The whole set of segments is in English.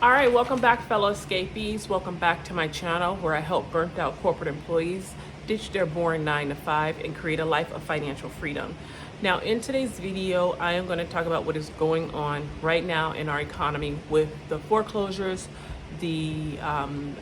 All right, welcome back, fellow escapees. Welcome back to my channel where I help burnt out corporate employees ditch their boring 9 to 5 and create a life of financial freedom. Now, in today's video, I am going to talk about what is going on right now in our economy with the foreclosures, the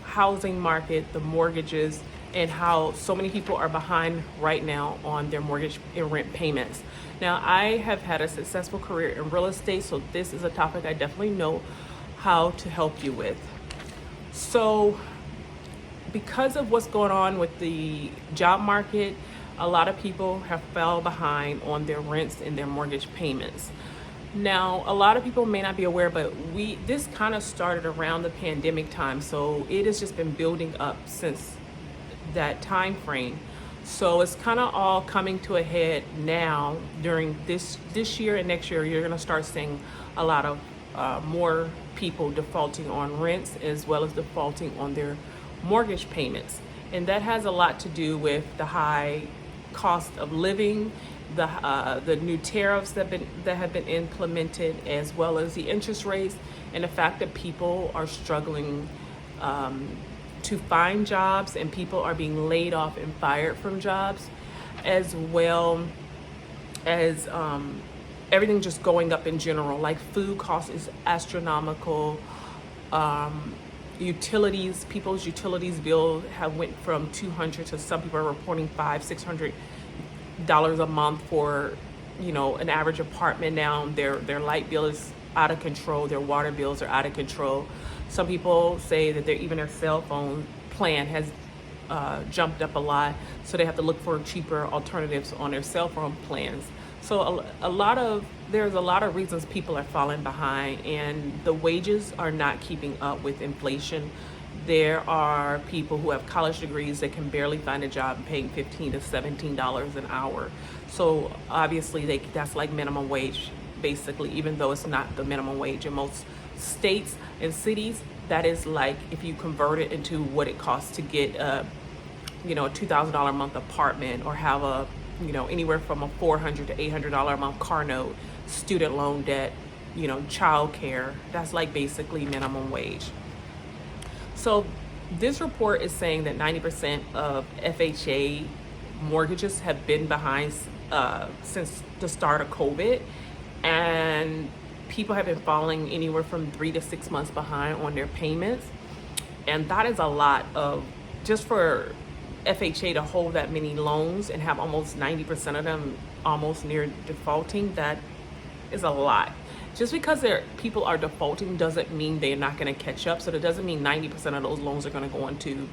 housing market, the mortgages, and how so many people are behind right now on their mortgage and rent payments. Now, I have had a successful career in real estate, so this is a topic I definitely know how to help you with. So because of what's going on with the job market, a lot of people have fell behind on their rents and their mortgage payments. Now, a lot of people may not be aware, but this kind of started around the pandemic time, so it has just been building up since that time frame. So it's kind of all coming to a head now. During this year and next year, you're going to start seeing a lot of more people defaulting on rents as well as defaulting on their mortgage payments. And that has a lot to do with the high cost of living, the new tariffs that have been implemented, as well as the interest rates, and the fact that people are struggling to find jobs, and people are being laid off and fired from jobs, as well as everything just going up in general. Like food costs is astronomical. Utilities, people's utilities bill have went from $200 to some people are reporting $500-$600 a month for, an average apartment now. Their light bill is out of control. Their water bills are out of control. Some people say that even their cell phone plan has jumped up a lot, so they have to look for cheaper alternatives on their cell phone plans. So there's a lot of reasons people are falling behind, and the wages are not keeping up with inflation. There are people who have college degrees that can barely find a job paying $15 to $17 an hour. So obviously that's like minimum wage, basically, even though it's not the minimum wage in most states and cities. That is like if you convert it into what it costs to get a $2,000 a month apartment, or have anywhere from a $400 to $800 a month car note, student loan debt, child care. That's like basically minimum wage. So this report is saying that 90% of FHA mortgages have been behind since the start of COVID, and people have been falling anywhere from 3 to 6 months behind on their payments. And that is a lot of, just for FHA to hold that many loans and have almost 90% of them almost near defaulting, that is a lot. Just because people are defaulting doesn't mean they're not going to catch up. So that doesn't mean 90% of those loans are going to go into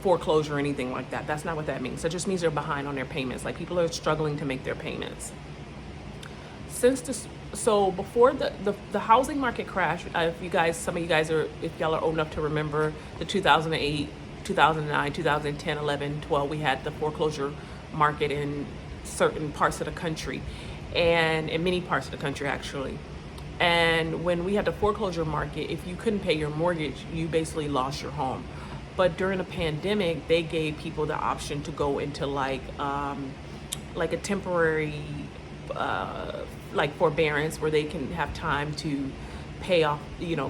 foreclosure or anything like that. That's not what that means. It just means they're behind on their payments. Like, people are struggling to make their payments. So before the housing market crash, some of you guys if y'all are old enough to remember the 2008, 2009, 2010, 11, 12, we had the foreclosure market in certain parts of the country, and in many parts of the country actually. And when we had the foreclosure market, if you couldn't pay your mortgage, you basically lost your home. But during the pandemic, they gave people the option to go into like a temporary forbearance, where they can have time to pay off,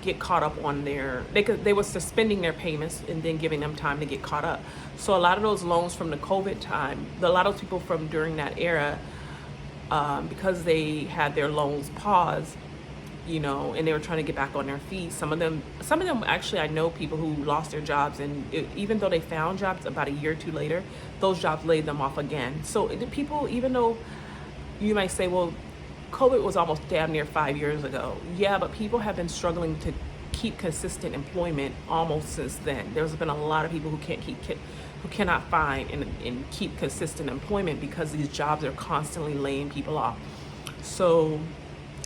get caught up on they were suspending their payments and then giving them time to get caught up. So a lot of those loans from the COVID time, a lot of people from during that era, because they had their loans paused, and they were trying to get back on their feet. Some of them actually, I know people who lost their jobs, and even though they found jobs about a year or two later, those jobs laid them off again. So people, even though you might say, well, COVID was almost damn near 5 years ago. Yeah, but people have been struggling to keep consistent employment almost since then. There's been a lot of people who cannot find and keep consistent employment because these jobs are constantly laying people off. So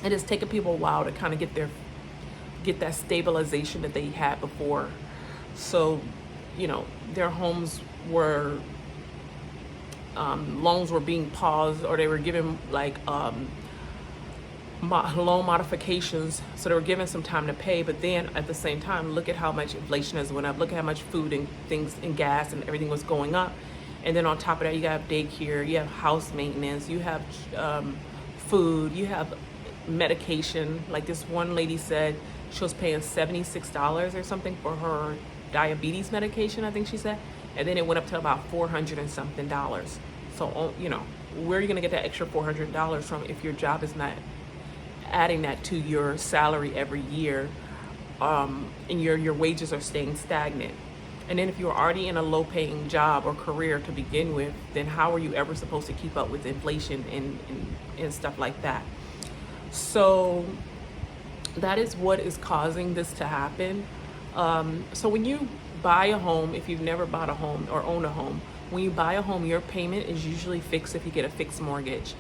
it has taken people a while to kind of get that stabilization that they had before. So, their homes were loans were being paused, or they were given loan modifications, so they were given some time to pay. But then at the same time, look at how much inflation has went up. Look at how much food and things and gas and everything was going up. And then on top of that, you have daycare, you have house maintenance, you have food, you have medication. Like this one lady said she was paying $76 or something for her diabetes medication, I think she said. And then it went up to about 400 and something dollars. So, you know, where are you going to get that extra $400 from if your job is not adding that to your salary every year, and your wages are staying stagnant? And then if you're already in a low paying job or career to begin with, then how are you ever supposed to keep up with inflation and stuff like that? So that is what is causing this to happen. So when you buy a home, if you've never bought a home or own a home, when you buy a home, your payment is usually fixed if you get a fixed mortgage.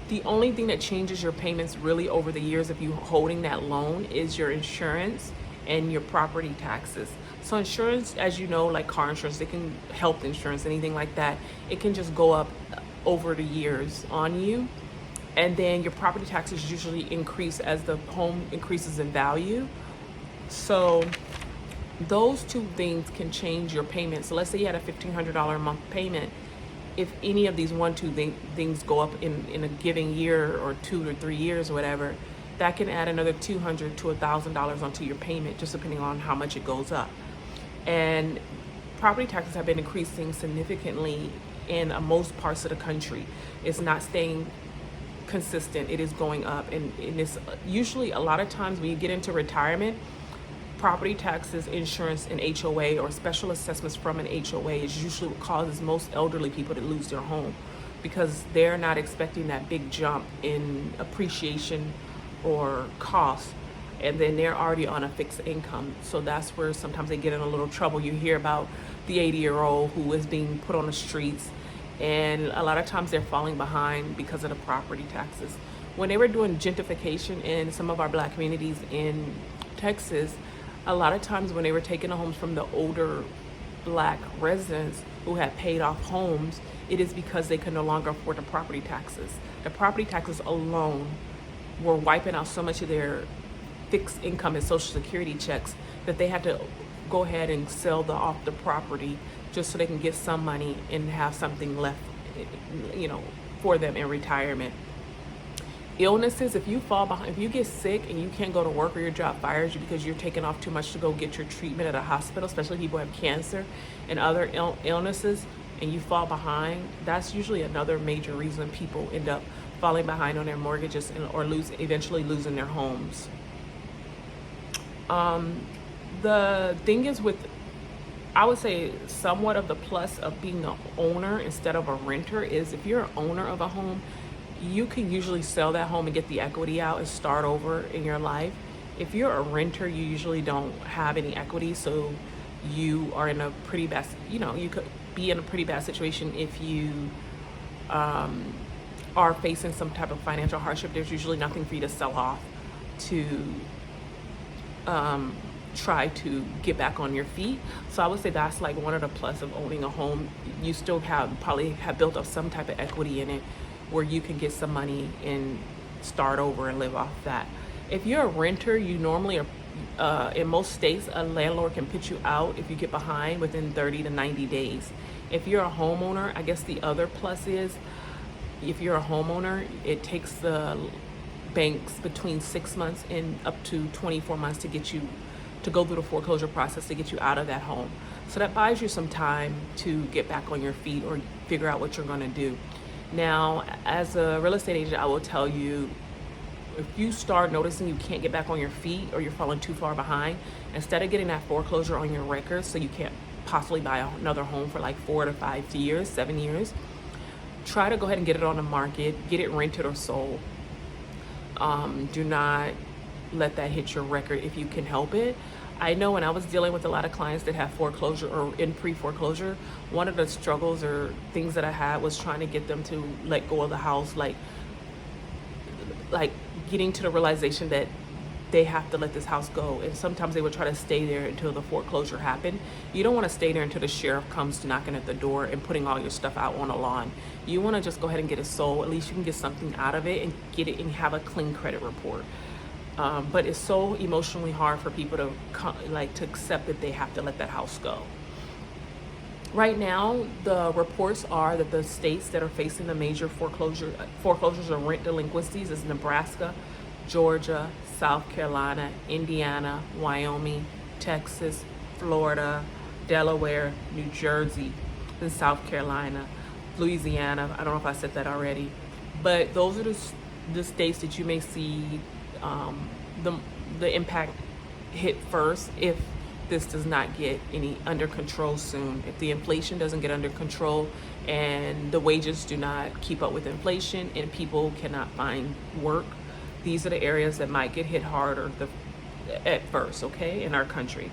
The only thing that changes your payments really over the years if you're holding that loan is your insurance and your property taxes. So insurance, as you know, like car insurance, it can, health insurance, anything like that, it can just go up over the years on you. And then your property taxes usually increase as the home increases in value. So those two things can change your payment. So let's say you had a $1,500 a month payment. If any of these things go up in a given year or 2 or 3 years or whatever, that can add another $200 to $1,000 onto your payment, just depending on how much it goes up. And property taxes have been increasing significantly in most parts of the country. It's not staying consistent, it is going up. And it's usually, a lot of times when you get into retirement, property taxes, insurance, and HOA or special assessments from an HOA is usually what causes most elderly people to lose their home, because they're not expecting that big jump in appreciation or cost, and then they're already on a fixed income. So that's where sometimes they get in a little trouble. You hear about the 80-year-old who is being put on the streets, and a lot of times they're falling behind because of the property taxes. When they were doing gentrification in some of our Black communities in Texas, a lot of times when they were taking the homes from the older Black residents who had paid off homes, it is because they could no longer afford the property taxes. The property taxes alone were wiping out so much of their fixed income and Social Security checks that they had to go ahead and sell off the property just so they can get some money and have something left, you know, for them in retirement. Illnesses, if you fall behind, if you get sick and you can't go to work or your job fires you because you're taking off too much to go get your treatment at a hospital, especially people who have cancer and other illnesses, and you fall behind, that's usually another major reason people end up falling behind on their mortgages or eventually losing their homes. The thing is with, I would say somewhat of the plus of being an owner instead of a renter is if you're an owner of a home, you can usually sell that home and get the equity out and start over in your life. If you're a renter, you usually don't have any equity, so you are in a pretty bad, you know, you could be in a pretty bad situation if you are facing some type of financial hardship. There's usually nothing for you to sell off to try to get back on your feet. So I would say that's like one of the plus of owning a home. You still probably have built up some type of equity in it where you can get some money and start over and live off that. If you're a renter, you normally are, in most states, a landlord can put you out if you get behind within 30 to 90 days. If you're a homeowner, I guess the other plus is, if you're a homeowner, it takes the banks between 6 months and up to 24 months to get you to go through the foreclosure process to get you out of that home. So that buys you some time to get back on your feet or figure out what you're going to do. Now, as a real estate agent, I will tell you, if you start noticing you can't get back on your feet or you're falling too far behind, instead of getting that foreclosure on your record so you can't possibly buy another home for like 4 to 5 years, 7 years, try to go ahead and get it on the market, get it rented or sold. Do not let that hit your record if you can help it. I know when I was dealing with a lot of clients that have foreclosure or in pre-foreclosure, one of the struggles or things that I had was trying to get them to let go of the house, like getting to the realization that they have to let this house go. And sometimes they would try to stay there until the foreclosure happened. You don't want to stay there until the sheriff comes knocking at the door and putting all your stuff out on the lawn. You want to just go ahead and get it sold. At least you can get something out of it and get it and have a clean credit report. But it's so emotionally hard for people to to accept that they have to let that house go. Right now, the reports are that the states that are facing the major foreclosures or rent delinquencies is Nebraska, Georgia, South Carolina, Indiana, Wyoming, Texas, Florida, Delaware, New Jersey, and South Carolina, Louisiana. I don't know if I said that already, but those are the states that you may see the impact hit first if this does not get any under control soon. If the inflation doesn't get under control and the wages do not keep up with inflation and people cannot find work, these are the areas that might get hit harder at first, okay, in our country.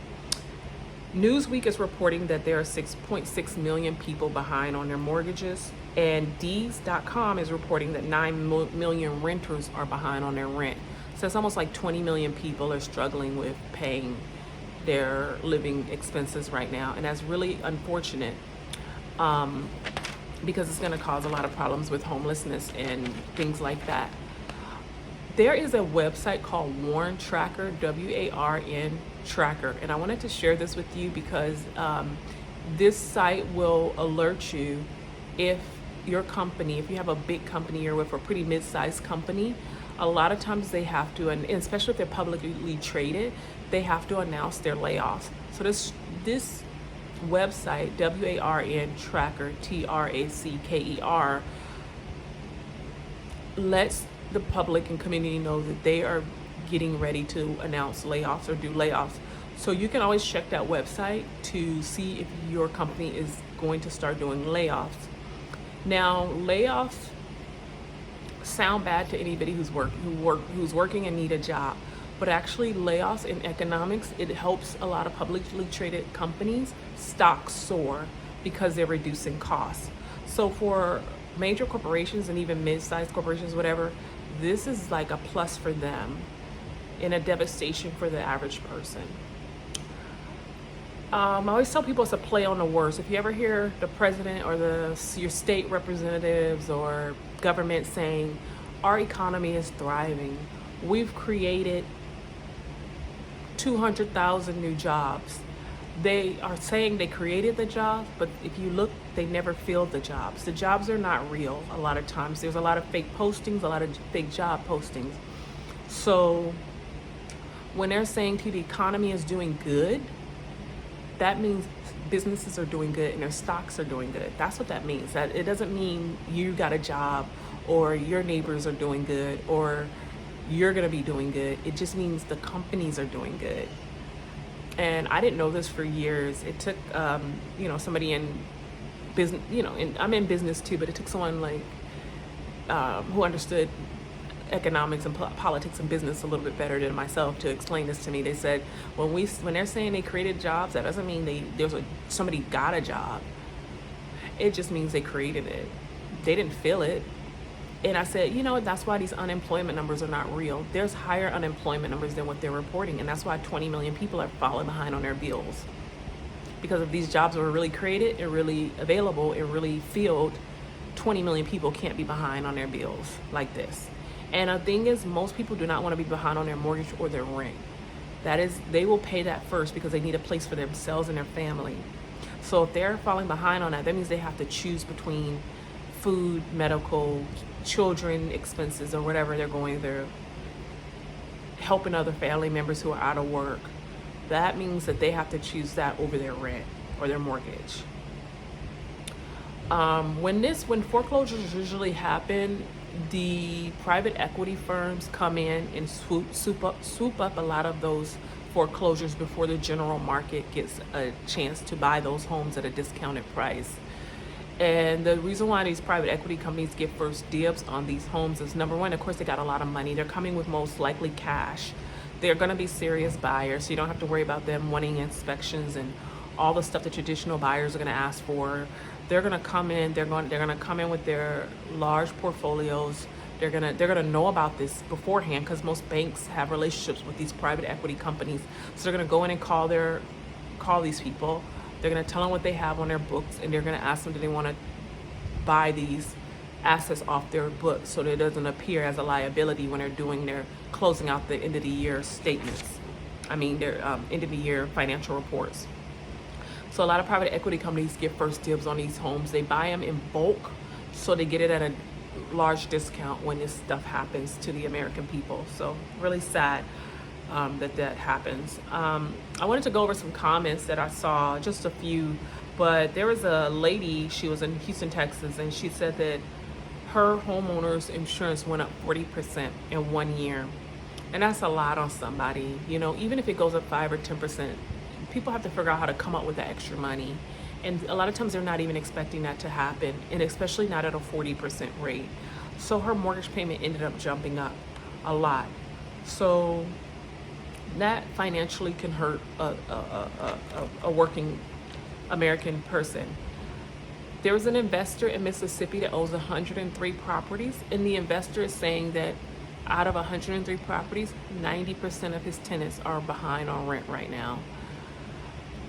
Newsweek is reporting that there are 6.6 million people behind on their mortgages, and Deeds.com is reporting that 9 million renters are behind on their rent. So it's almost like 20 million people are struggling with paying their living expenses right now, and that's really unfortunate because it's going to cause a lot of problems with homelessness and things like that. There is a website called Warn Tracker, WARN Tracker, and I wanted to share this with you because this site will alert you if your company, if you have a big company, you're with a pretty mid-sized company, a lot of times they have to, and especially if they're publicly traded, they have to announce their layoffs. So this website, WARN Tracker, TRACKER, lets the public and community know that they are getting ready to announce layoffs or do layoffs. So you can always check that website to see if your company is going to start doing layoffs. Now, layoffs sound bad to anybody who's working and need a job, but actually layoffs in economics, it helps a lot of publicly traded companies stocks soar because they're reducing costs. So for major corporations and even mid-sized corporations, whatever, this is like a plus for them and a devastation for the average person. I always tell people it's a play on the words. If you ever hear the president or your state representatives or government saying, our economy is thriving, we've created 200,000 new jobs. They are saying they created the jobs, but if you look, they never filled the jobs. The jobs are not real a lot of times. There's a lot of fake postings, a lot of fake job postings. So when they're saying to you the economy is doing good, that means businesses are doing good and their stocks are doing good. That's what that means. That it doesn't mean you got a job or your neighbors are doing good or you're gonna be doing good. It just means the companies are doing good. And I didn't know this for years. It took, somebody in business, and I'm in business too, but it took someone like who understood economics and politics and business a little bit better than myself to explain this to me. They said when they're saying they created jobs, that doesn't mean somebody got a job. It just means they created it. They didn't fill it. And I said, that's why these unemployment numbers are not real. There's higher unemployment numbers than what they're reporting. And that's why 20 million people are falling behind on their bills. Because if these jobs were really created and really available and really filled, 20 million people can't be behind on their bills like this. And the thing is, most people do not want to be behind on their mortgage or their rent. That is, they will pay that first because they need a place for themselves and their family. So if they're falling behind on that, that means they have to choose between food, medical, children expenses, or whatever they're going through, helping other family members who are out of work. That means that they have to choose that over their rent or their mortgage. When foreclosures usually happen, the private equity firms come in and swoop up a lot of those foreclosures before the general market gets a chance to buy those homes at a discounted price. And the reason why these private equity companies get first dibs on these homes is, number one, of course, they got a lot of money. They're coming with most likely cash. They're going to be serious buyers, so you don't have to worry about them wanting inspections and all the stuff that traditional buyers are going to ask for. They're going to come in. They're going to come in with their large portfolios. They're going to know about this beforehand because most banks have relationships with these private equity companies. So they're going to go in and call these people. They're going to tell them what they have on their books, and they're going to ask them, do they want to buy these assets off their books so that it doesn't appear as a liability when they're doing their closing out the end of the year statements. Their end of the year financial reports. So a lot of private equity companies get first dibs on these homes. They buy them in bulk, so they get it at large discount when this stuff happens to the American people. So really sad that happens. I wanted to go over some comments that I saw, just a few, but there was a lady, she was in Houston, Texas, and she said that her homeowner's insurance went up 40% in 1 year. And that's a lot on somebody. You know, even if it goes up 5 or 10%, people have to figure out how to come up with the extra money. And a lot of times they're not even expecting that to happen, and especially not at a 40% rate. So her mortgage payment ended up jumping up a lot. So that financially can hurt a working American person. There was an investor in Mississippi that owns 103 properties, and the investor is saying that out of 103 properties, 90% of his tenants are behind on rent right now.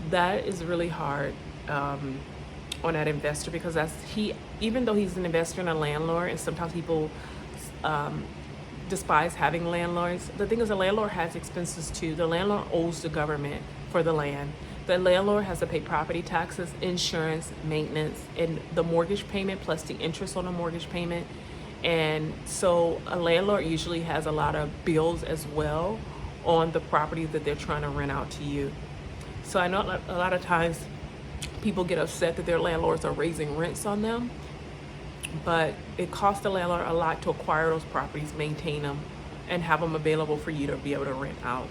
That is really hard on that investor, because even though he's an investor and a landlord, and sometimes people despise having landlords, the thing is, the landlord has expenses too. The landlord owes the government for the land. The landlord has to pay property taxes, insurance, maintenance, and the mortgage payment plus the interest on the mortgage payment. And so a landlord usually has a lot of bills as well on the property that they're trying to rent out to you. So I know a lot of times people get upset that their landlords are raising rents on them, but it costs the landlord a lot to acquire those properties, maintain them, and have them available for you to be able to rent out.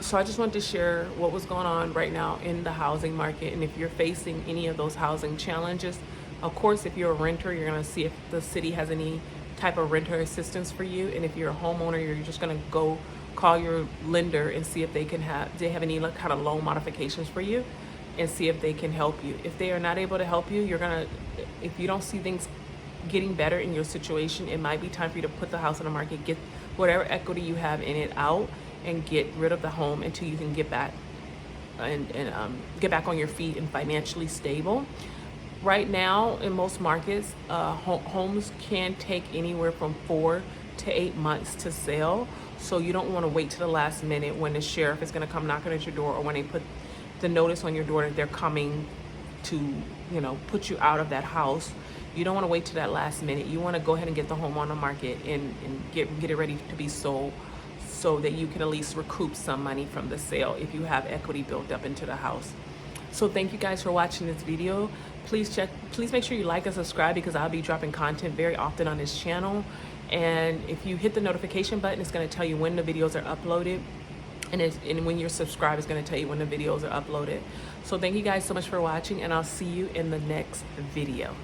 So I just wanted to share what was going on right now in the housing market. And if you're facing any of those housing challenges, of course, if you're a renter, you're going to see if the city has any type of renter assistance for you. And if you're a homeowner, you're just going to go call your lender and see if they have any kind of loan modifications for you, and see if they can help you. If they are not able to help you, if you don't see things getting better in your situation, it might be time for you to put the house on the market, get whatever equity you have in it out, and get rid of the home until you can get back and get back on your feet and financially stable. Right now, in most markets, homes can take anywhere from 4 to 8 months to sell. So you don't want to wait to the last minute when the sheriff is going to come knocking at your door, or when they put the notice on your door that they're coming to, put you out of that house. You don't want to wait to that last minute. You want to go ahead and get the home on the market and get it ready to be sold, so that you can at least recoup some money from the sale if you have equity built up into the house. So thank you guys for watching this video. Please make sure you like and subscribe, because I'll be dropping content very often on this channel. And if you hit the notification button, it's going to tell you when the videos are uploaded. And when you're subscribed, it's going to tell you when the videos are uploaded. So thank you guys so much for watching, and I'll see you in the next video.